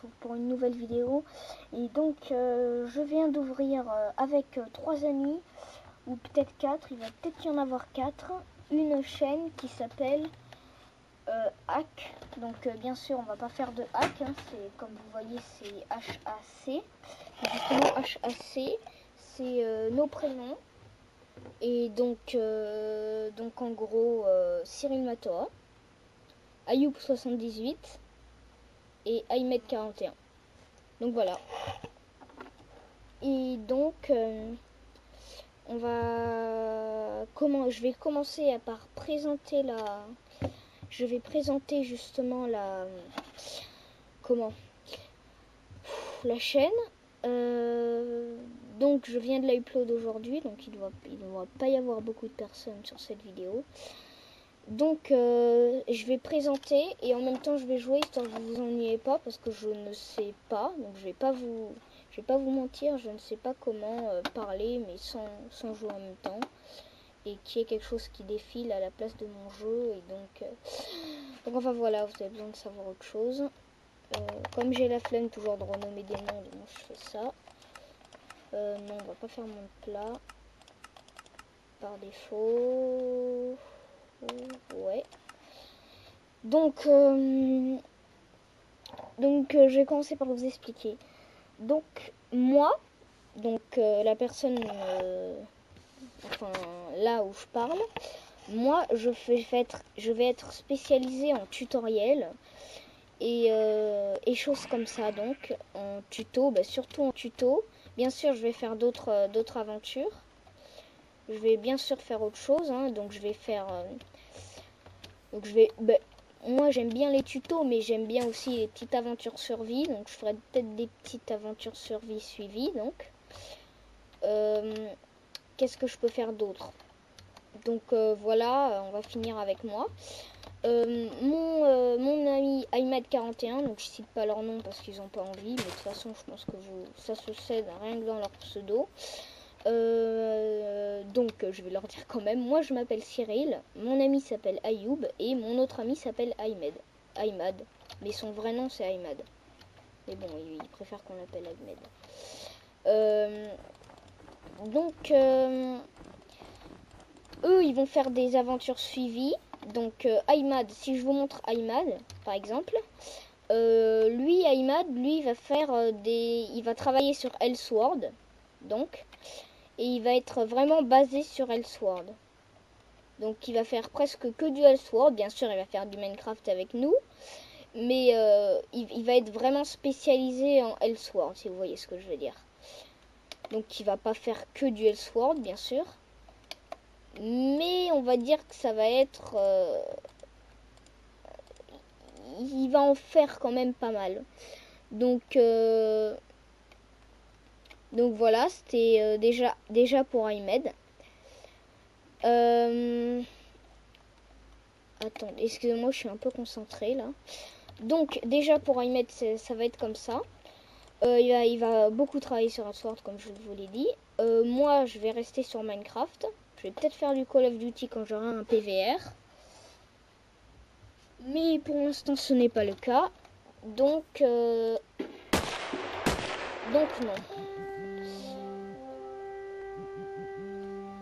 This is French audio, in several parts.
retrouve pour une nouvelle vidéo. Et donc je viens d'ouvrir avec 3 amis, ou peut-être 4, il va peut-être y en avoir 4, une chaîne qui s'appelle Hack. Donc bien sûr on va pas faire de hack, hein, c'est comme vous voyez c'est HAC. Et justement HAC c'est nos prénoms. Et donc en gros Cyril Matoa, Ayoub78 et Ahmed41. Donc voilà. Et donc je vais commencer par présenter je vais présenter justement la chaîne. Donc je viens de la upload aujourd'hui, donc il doit pas y avoir beaucoup de personnes sur cette vidéo. Donc je vais présenter et en même temps je vais jouer histoire que vous vous ennuyez pas, parce que je ne sais pas, donc je vais pas vous mentir, je ne sais pas comment parler mais sans jouer en même temps, et qu'il y ait quelque chose qui défile à la place de mon jeu. Et donc enfin voilà, vous avez besoin de savoir autre chose. Comme j'ai la flemme toujours de renommer des noms, donc je fais ça. Non, on va pas faire mon plat par défaut. Ouais. Donc je vais commencer par vous expliquer. Donc moi, la personne, enfin là où je parle, moi je vais être spécialisée en tutoriel et choses comme ça. Donc en tuto, surtout en tuto. Bien sûr je vais faire d'autres aventures. Je vais bien sûr faire autre chose, hein, donc je vais faire moi j'aime bien les tutos, mais j'aime bien aussi les petites aventures survie, donc je ferai peut-être des petites aventures survie suivies. Donc qu'est-ce que je peux faire d'autre? Donc voilà, on va finir avec moi. Mon ami Ahmed41, donc je cite pas leur nom parce qu'ils n'ont pas envie, mais de toute façon je pense que ça se cède rien que dans leur pseudo. Donc je vais leur dire quand même. Moi je m'appelle Cyril, mon ami s'appelle Ayoub et mon autre ami s'appelle Ahmad, mais son vrai nom c'est Ahmad, mais bon il préfère qu'on l'appelle Ahmed. Donc eux ils vont faire des aventures suivies. Donc Ahmad, si je vous montre Ahmad par exemple, Ahmad lui va faire il va travailler sur Elsword, donc, et il va être vraiment basé sur Elsword. Donc il va faire presque que du Elsword. Bien sûr il va faire du Minecraft avec nous, mais il va être vraiment spécialisé en Elsword, si vous voyez ce que je veux dire. Donc il va pas faire que du Elsword bien sûr, mais on va dire que ça va être il va en faire quand même pas mal. Donc voilà, c'était déjà pour Ahmed. Attendez, excusez-moi, je suis un peu concentrée là. Donc déjà pour Ahmed, ça va être comme ça. Il va beaucoup travailler sur Elsword, comme je vous l'ai dit. Moi, je vais rester sur Minecraft. Je vais peut-être faire du Call of Duty quand j'aurai un PVR. Mais pour l'instant, ce n'est pas le cas. Donc non.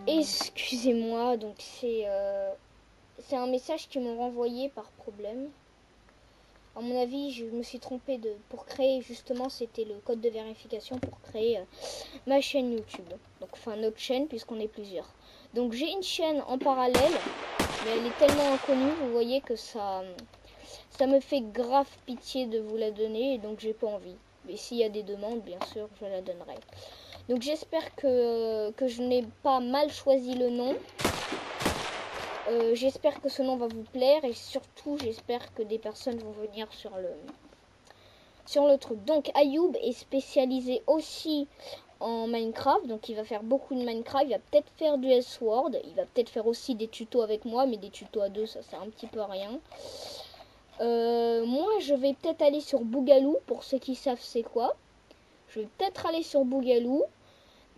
Excusez-moi, donc c'est un message qu'ils m'ont renvoyé par problème. À mon avis, je me suis trompée pour créer, justement, c'était le code de vérification pour créer ma chaîne YouTube. Donc, enfin, notre chaîne, puisqu'on est plusieurs. Donc, j'ai une chaîne en parallèle, mais elle est tellement inconnue, vous voyez que ça me fait grave pitié de vous la donner, et donc j'ai pas envie. Mais s'il y a des demandes, bien sûr, je la donnerai. Donc, j'espère que je n'ai pas mal choisi le nom. J'espère que ce nom va vous plaire, et surtout j'espère que des personnes vont venir sur le truc. Donc Ayoub est spécialisé aussi en Minecraft, donc il va faire beaucoup de Minecraft. Il va peut-être faire du Elsword, il va peut-être faire aussi des tutos avec moi, mais des tutos à deux ça sert un petit peu à rien. Moi je vais peut-être aller sur Boogaloo, pour ceux qui savent c'est quoi. Je vais peut-être aller sur Boogaloo.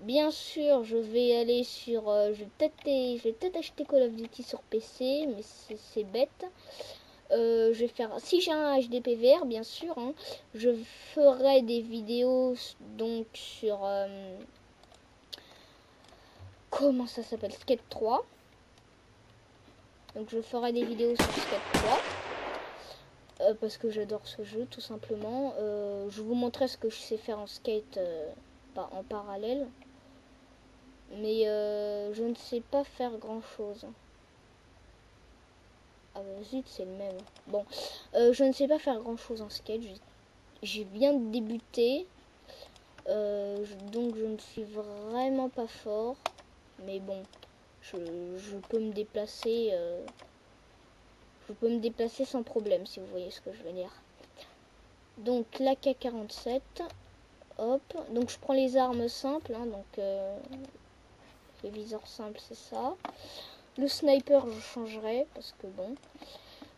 Bien sûr, je vais aller sur... je vais peut-être acheter Call of Duty sur PC, mais c'est bête. Je vais faire, si j'ai un HDPVR bien sûr, hein, je ferai des vidéos donc sur comment ça s'appelle, Skate 3. Donc je ferai des vidéos sur Skate 3 parce que j'adore ce jeu tout simplement. Je vous montrerai ce que je sais faire en skate en parallèle, mais je ne sais pas faire grand chose. Ah bah zut, c'est le même. Bon, je ne sais pas faire grand chose en skate. J'ai bien débuté, donc je ne suis vraiment pas fort. Mais bon, je peux me déplacer. Je peux me déplacer sans problème, si vous voyez ce que je veux dire. Donc l'AK-47, hop. Donc je prends les armes simples, hein, donc les viseurs simples, c'est ça. Le sniper, je changerai parce que bon.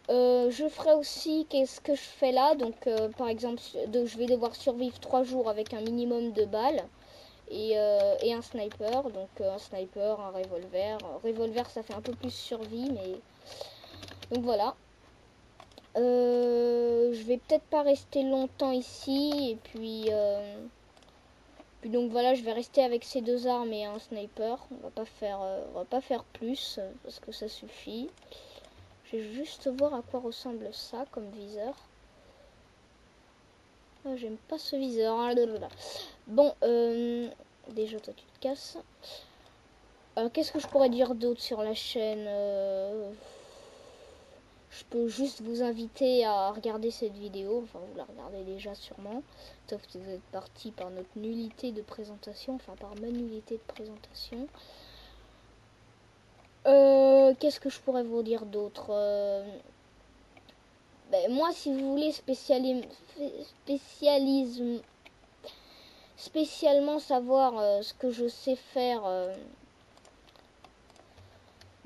Je ferai aussi qu'est-ce que je fais là. Donc par exemple, je vais devoir survivre 3 jours avec un minimum de balles et un sniper. Donc un sniper, un revolver. Revolver, ça fait un peu plus survie, mais donc voilà. Je vais peut-être pas rester longtemps ici et puis donc voilà, je vais rester avec ces 2 armes et un sniper. On va pas faire plus parce que ça suffit. Je vais juste voir à quoi ressemble ça comme viseur. Ah, j'aime pas ce viseur. Bon, déjà toi tu te casses. Qu'est-ce que je pourrais dire d'autre sur la chaîne Je peux juste vous inviter à regarder cette vidéo. Enfin, vous la regardez déjà sûrement. Sauf que vous êtes parti par notre nullité de présentation. Enfin, par ma nullité de présentation. Qu'est-ce que je pourrais vous dire d'autre ben, moi, si vous voulez spécialement savoir ce que je sais faire,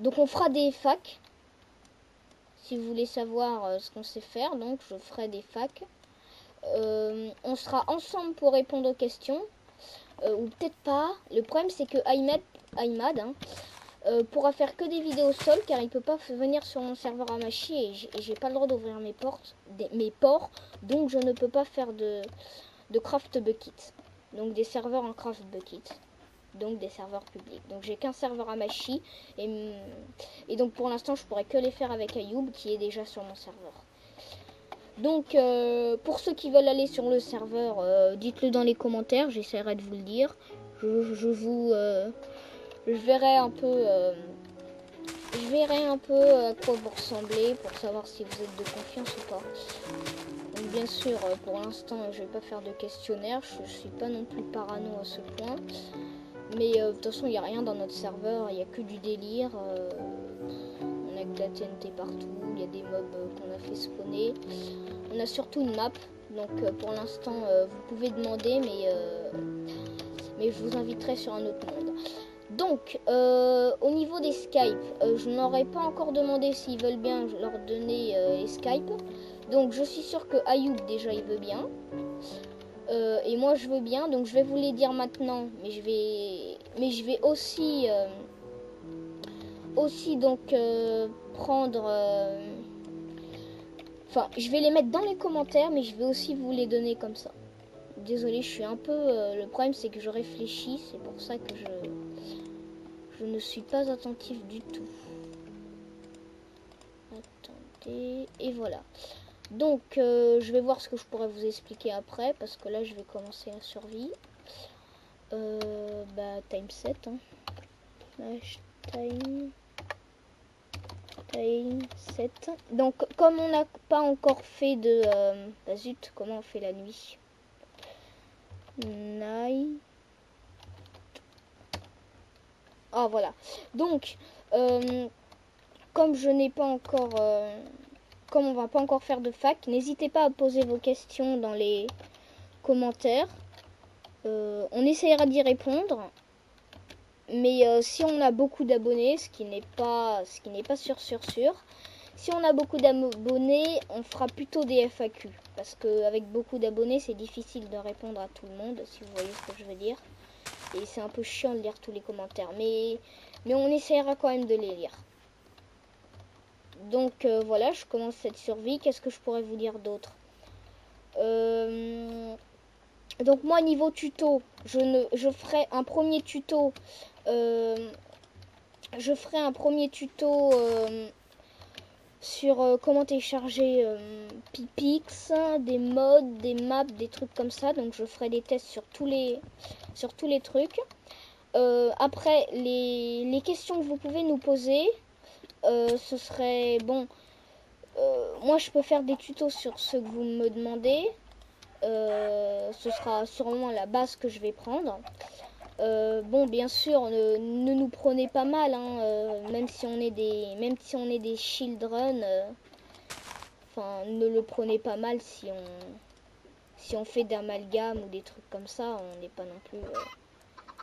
donc on fera des facs. Si vous voulez savoir ce qu'on sait faire, donc je ferai des facs. On sera ensemble pour répondre aux questions, ou peut-être pas. Le problème c'est que Ahmad hein, pourra faire que des vidéos seul car il peut pas venir sur mon serveur Hamachi et j'ai pas le droit d'ouvrir mes ports, donc je ne peux pas faire de craft bucket, donc des serveurs en craft bucket, donc des serveurs publics. Donc j'ai qu'un serveur Hamachi et donc pour l'instant je pourrais que les faire avec Ayoub qui est déjà sur mon serveur. Donc pour ceux qui veulent aller sur le serveur, dites-le dans les commentaires, j'essaierai de vous le dire. Je verrai un peu à quoi vous ressemblez pour savoir si vous êtes de confiance ou pas. Donc bien sûr, pour l'instant, je vais pas faire de questionnaire. Je suis pas non plus parano à ce point. Mais de toute façon, il n'y a rien dans notre serveur. Il n'y a que du délire. On a que de la TNT partout. Il y a des mobs qu'on a fait spawner. On a surtout une map. Donc pour l'instant, vous pouvez demander, mais je vous inviterai sur un autre monde. Donc, au niveau des Skype, je n'aurais pas encore demandé s'ils veulent bien leur donner les Skype. Donc, je suis sûre que Ayoub, déjà, il veut bien. Et moi, je veux bien. Donc, je vais vous les dire maintenant. Mais je vais aussi donc prendre... Enfin, je vais les mettre dans les commentaires, mais je vais aussi vous les donner comme ça. Désolée, je suis un peu... le problème, c'est que je réfléchis. C'est pour ça que je ne suis pas attentif du tout. Attendez. Et voilà. Donc, je vais voir ce que je pourrais vous expliquer après. Parce que là, je vais commencer la survie. Time 7. Hein. Time 7. Donc, comme on n'a pas encore fait de... zut, comment on fait la nuit? Night. Ah, voilà. Donc, comme je n'ai pas encore... comme on va pas encore faire de fac, n'hésitez pas à poser vos questions dans les commentaires. On essaiera d'y répondre. Mais si on a beaucoup d'abonnés, ce qui n'est pas sûr, si on a beaucoup d'abonnés, on fera plutôt des FAQ. Parce qu'avec beaucoup d'abonnés, c'est difficile de répondre à tout le monde, si vous voyez ce que je veux dire. Et c'est un peu chiant de lire tous les commentaires. Mais on essaiera quand même de les lire. Donc voilà, je commence cette survie. Qu'est-ce que je pourrais vous dire d'autre? Donc moi niveau tuto, je ferai un premier tuto. Je ferai un premier tuto sur comment télécharger Pipix, des mods, des maps, des trucs comme ça. Donc je ferai des tests sur tous les trucs. Après les questions que vous pouvez nous poser, ce serait bon. Moi je peux faire des tutos sur ce que vous me demandez. Ce sera sûrement la base que je vais prendre. Bon, bien sûr, ne nous prenez pas mal, hein, même si on est des children. Enfin, ne le prenez pas mal si on fait d'amalgame ou des trucs comme ça. On n'est pas non plus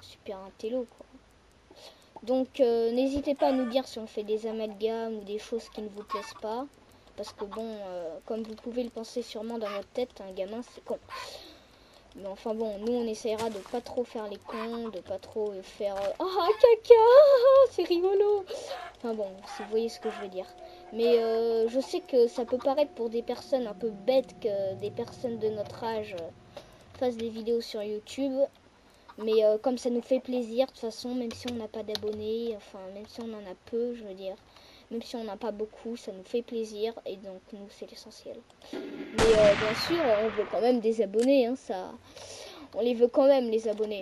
super intello, quoi. Donc, n'hésitez pas à nous dire si on fait des amalgames ou des choses qui ne vous plaisent pas. Parce que bon, comme vous pouvez le penser sûrement dans votre tête, un gamin c'est con. Mais enfin bon, nous on essaiera de pas trop faire les cons, de pas trop faire ah caca, c'est rigolo. Enfin bon, si vous voyez ce que je veux dire. Mais je sais que ça peut paraître pour des personnes un peu bêtes que des personnes de notre âge fassent des vidéos sur YouTube. Mais comme ça nous fait plaisir, de toute façon, même si on n'a pas d'abonnés, enfin même si on en a peu, je veux dire. Même si on n'a pas beaucoup, ça nous fait plaisir et donc nous c'est l'essentiel. Mais bien sûr, on veut quand même des abonnés, hein, ça, on les veut quand même les abonnés.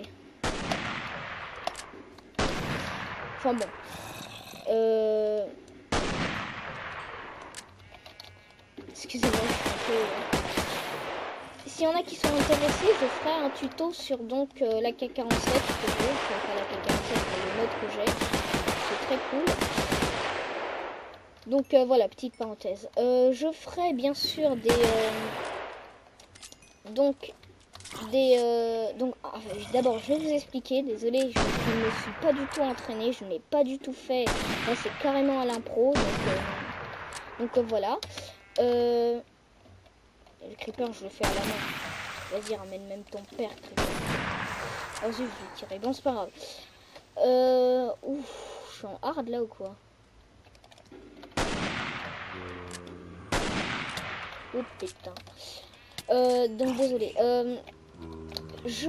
Enfin bon, excusez-moi, je suis un peu. S'il y en a qui sont intéressés, je ferai un tuto sur donc la K47, enfin pas la K47, mais le mode que j'ai, c'est très cool. Donc voilà, petite parenthèse. Je ferai bien sûr donc d'abord je vais vous expliquer. Désolé, je ne me suis pas du tout entraînée, je n'ai pas du tout fait. Là c'est carrément à l'impro, donc voilà. Le creeper je le fais à la main. Vas-y, ramène même ton père, creeper. Oh zut, je vais tirer. Bon, c'est pas grave. Ouf, je suis en hard là ou quoi? Oh putain. Donc désolé. Je